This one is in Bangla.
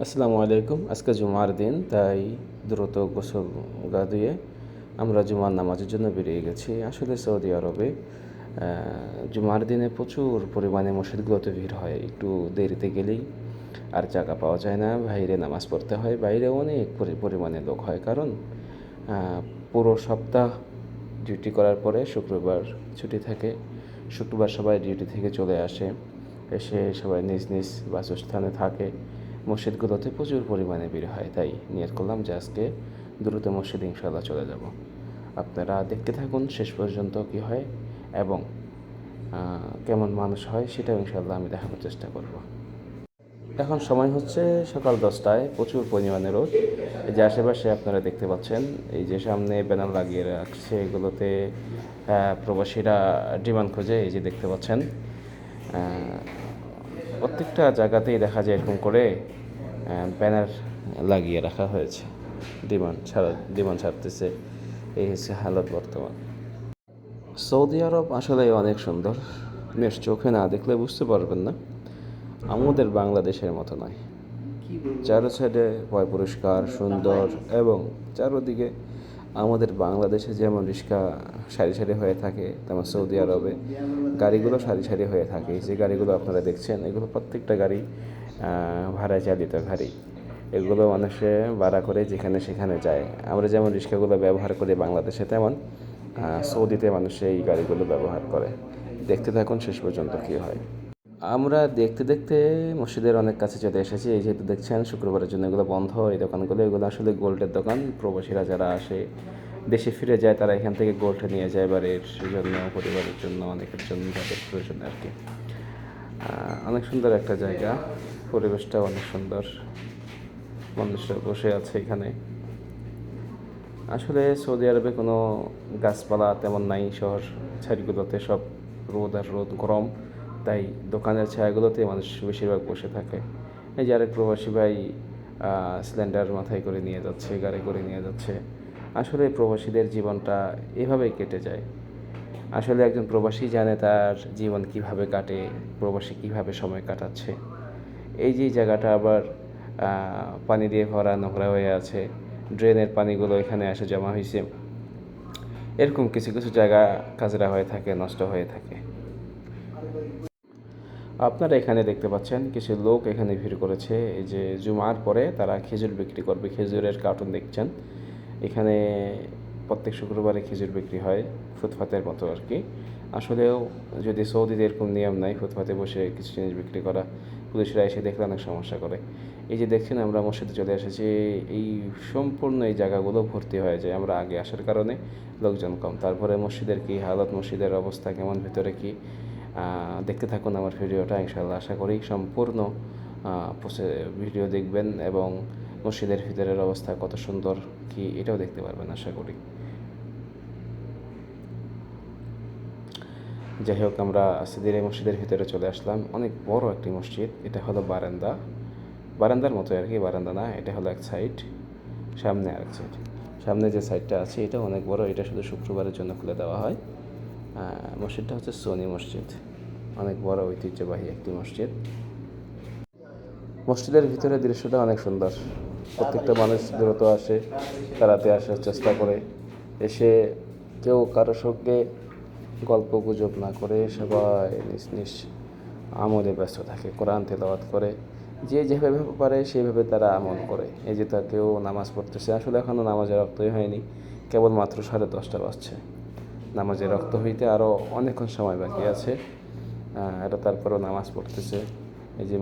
আসসালামু আলাইকুম। আজকে জুমার দিন, তাই দ্রুত গোসল গা দিয়ে আমরা জুমার নামাজের জন্য বেরিয়ে গেছি। আসলে সৌদি আরবে জুমার দিনে প্রচুর পরিমাণে মসজিদগুলোতে ভিড় হয়। একটু দেরিতে গেলেই আর জায়গা পাওয়া যায় না, বাইরে নামাজ পড়তে হয়। বাইরে অনেক পরিমাণে লোক হয়, কারণ পুরো সপ্তাহ ডিউটি করার পরে শুক্রবার ছুটি থাকে। শুক্রবার সবাই ডিউটি থেকে চলে আসে, এসে সবাই নিজ নিজ বাসস্থানে থাকে। মসজিদগুলোতে প্রচুর পরিমাণে ভিড় হয়, তাই নিয়ত করলাম যে আজকে দ্রুত মসজিদে ইনশাআল্লাহ চলে যাব। আপনারা দেখতে থাকুন শেষ পর্যন্ত কি হয় এবং কেমন মানুষ হয়, সেটাও ইনশাআল্লাহ আমি দেখানোর চেষ্টা করব। এখন সময় হচ্ছে সকাল 10টায়, প্রচুর পরিমাণে রোদ। এই যে আশেপাশে আপনারা দেখতে পাচ্ছেন, এই যে সামনে ব্যানার লাগিয়ে রাখছে, এগুলোতে প্রবাসীরা ডিমান্ড খোঁজে। এই যে দেখতে পাচ্ছেন, প্রত্যেকটা জায়গাতেই দেখা যায় এরকম করে ব্যানার লাগিয়ে রাখা হয়েছে। ডিমান্ড ছাড়তেছে। এই হচ্ছে হালত বর্তমান। সৌদি আরব আসলে অনেক সুন্দর, নিজ চোখে না দেখলে বুঝতে পারবেন না। আমাদের বাংলাদেশের মতো নয়। চারো সাইডে পরিষ্কার সুন্দর, এবং চারোদিকে আমাদের বাংলাদেশে যেমন রিক্সা সারি সারি হয়ে থাকে, তেমন সৌদি আরবে গাড়িগুলো সারি সারি হয়ে থাকে। যে গাড়িগুলো আপনারা দেখছেন, এগুলো প্রত্যেকটা গাড়ি ভাড়ায় চালিত গাড়ি। এগুলো মানুষে ভাড়া করে যেখানে সেখানে যায়। আমরা যেমন রিক্সাগুলো ব্যবহার করি বাংলাদেশে, তেমন সৌদিতে মানুষ এই গাড়িগুলো ব্যবহার করে। দেখতে থাকুন শেষ পর্যন্ত কী হয়। আমরা দেখতে দেখতে মসজিদের অনেক কাছে চলে এসেছি। এই যেহেতু দেখছেন শুক্রবারের জন্য এগুলো বন্ধ, এই দোকানগুলো, এগুলো আসলে গোল্ডের দোকান। প্রবাসীরা যারা আসে, দেশে ফিরে যায়, তারা এখান থেকে গোল্ড নিয়ে যায় বাড়ির জন্য, পরিবারের জন্য, অনেকের জন্য, তাদের প্রয়োজনে আর কি। অনেক সুন্দর একটা জায়গা, পরিবেশটাও অনেক সুন্দর, মানুষরা বসে আছে এখানে। আসলে সৌদি আরবে কোনো গাছপালা তেমন নাই। শহর সাইডগুলোতে সব রোদ আর রোদ, গরম, তাই দোকানের ছায়াগুলোতে মানুষ বেশিরভাগ বসে থাকে। এই যে আরেক প্রবাসী ভাই সিলিন্ডার মাথায় করে নিয়ে যাচ্ছে, গাড়ি করে নিয়ে যাচ্ছে। আসলে প্রবাসীদের জীবনটা এভাবেই কেটে যায়। আসলে একজন প্রবাসী জানে তার জীবন কিভাবে কাটে, প্রবাসী কিভাবে সময় কাটাচ্ছে। এই যে জায়গাটা আবার পানি দিয়ে ভরা, নোংরা হয়ে আছে, ড্রেনের পানিগুলো এখানে এসে জমা হয়েছে। এরকম কিছু কিছু জায়গা কাজরা হয়ে থাকে, নষ্ট হয়ে থাকে। আপনারা এখানে দেখতে পাচ্ছেন কিছু লোক এখানে ভিড় করেছে। এই যে জুমার পরে তারা খেজুর বিক্রি করবে, খেজুরের কার্টুন দেখছেন। এখানে প্রত্যেক শুক্রবারে খেজুর বিক্রি হয়, ফুটপাতের মতো আর কি। আসলেও যদি সৌদিতে এরকম নিয়ম নাই ফুটপাতে বসে কিছু জিনিস বিক্রি করা, পুলিশরা এসে দেখলে অনেক সমস্যা করে। এই যে দেখছেন, আমরা মসজিদে চলে এসেছি। এই সম্পূর্ণ এই জায়গাগুলো ভর্তি হয়ে যায়, আমরা আগে আসার কারণে লোকজন কম। তারপরে মসজিদের কি হালত, মসজিদের অবস্থা কেমন, ভিতরে কি, দেখতে থাকুন আমার ভিডিওটা। ইনশাআল্লাহ আশা করি সম্পূর্ণ ভিডিও দেখবেন এবং মসজিদের ভিতরের অবস্থা কত সুন্দর কি এটাও দেখতে পারবেন আশা করি। যাই হোক, আমরা সিদিরে মসজিদের ভিতরে চলে আসলাম। অনেক বড় একটি মসজিদ। এটা হলো বারান্দার মতো আর কি, বারান্দা না, এটা হলো এক সাইড, সামনে আরেক সাইড। সামনে যে সাইডটা আছে এটা অনেক বড়, এটা শুধু শুক্রবারের জন্য খুলে দেওয়া হয়। মসজিদটা হচ্ছে সোনি মসজিদ, অনেক বড় ঐতিহ্যবাহী একটি মসজিদ। মসজিদের ভিতরে দৃশ্যটা অনেক সুন্দর। প্রত্যেকটা মানুষ দ্রুত আসে, তাড়াতাড়ি আসার চেষ্টা করে। এসে কেউ কারোর সঙ্গে গল্প গুজব না করে সবাই নিজ নিজ আমলে ব্যস্ত থাকে, কোরআন তেলাওয়াত করে। যে যেভাবে পারে সেইভাবে তারা আমল করে। এই যে তা কেউ নামাজ পড়তেছে, আসলে এখনও নামাজের রক্তই হয়নি, কেবলমাত্র 10:30 বাজছে। নামাজের রক্ত হইতে আরও অনেকক্ষণ সময় বাকি আছে। এটা তারপরেও নামাজ পড়তেছে। এই যে